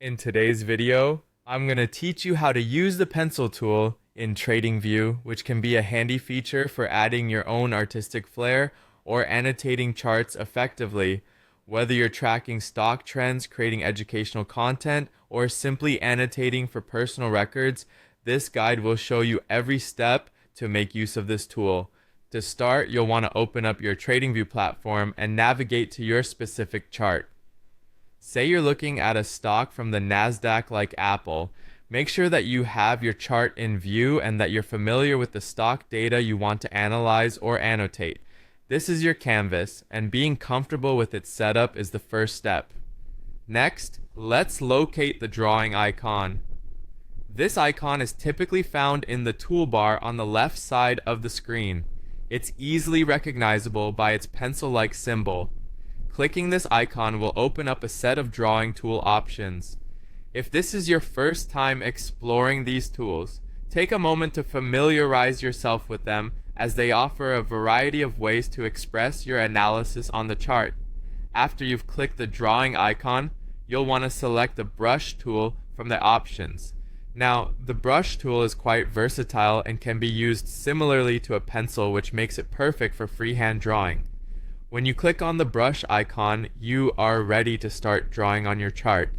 In today's video, I'm going to teach you how to use the pencil tool in TradingView, which can be a handy feature for adding your own artistic flair or annotating charts effectively. Whether you're tracking stock trends, creating educational content, or simply annotating for personal records, this guide will show you every step to make use of this tool. To start, you'll want to open up your TradingView platform and navigate to your specific chart. Say you're looking at a stock from the NASDAQ like Apple. Make sure that you have your chart in view and that you're familiar with the stock data you want to analyze or annotate. This is your canvas, and being comfortable with its setup is the first step. Next, let's locate the drawing icon. This icon is typically found in the toolbar on the left side of the screen. It's easily recognizable by its pencil-like symbol. Clicking this icon will open up a set of drawing tool options. If this is your first time exploring these tools, take a moment to familiarize yourself with them, as they offer a variety of ways to express your analysis on the chart. After you've clicked the drawing icon, you'll want to select the brush tool from the options. Now, the brush tool is quite versatile and can be used similarly to a pencil, which makes it perfect for freehand drawing. When you click on the brush icon, you are ready to start drawing on your chart.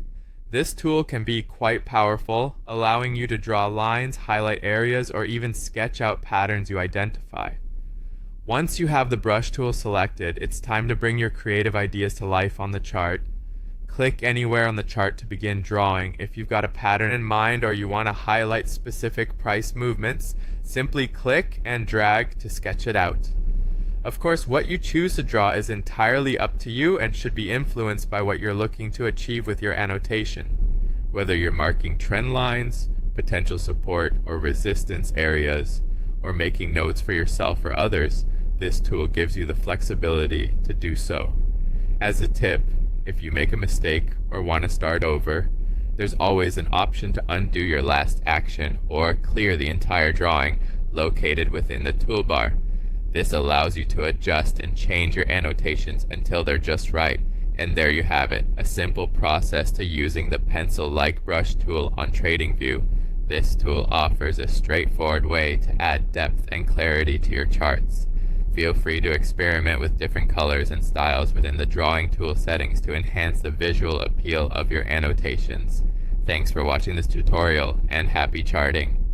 This tool can be quite powerful, allowing you to draw lines, highlight areas, or even sketch out patterns you identify. Once you have the brush tool selected, it's time to bring your creative ideas to life on the chart. Click anywhere on the chart to begin drawing. If you've got a pattern in mind or you want to highlight specific price movements, simply click and drag to sketch it out. Of course, what you choose to draw is entirely up to you and should be influenced by what you're looking to achieve with your annotation. Whether you're marking trend lines, potential support or resistance areas, or making notes for yourself or others, this tool gives you the flexibility to do so. As a tip, if you make a mistake or want to start over, there's always an option to undo your last action or clear the entire drawing located within the toolbar. This allows you to adjust and change your annotations until they're just right. And there you have it, a simple process to using the pencil-like brush tool on TradingView. This tool offers a straightforward way to add depth and clarity to your charts. Feel free to experiment with different colors and styles within the drawing tool settings to enhance the visual appeal of your annotations. Thanks for watching this tutorial, and happy charting!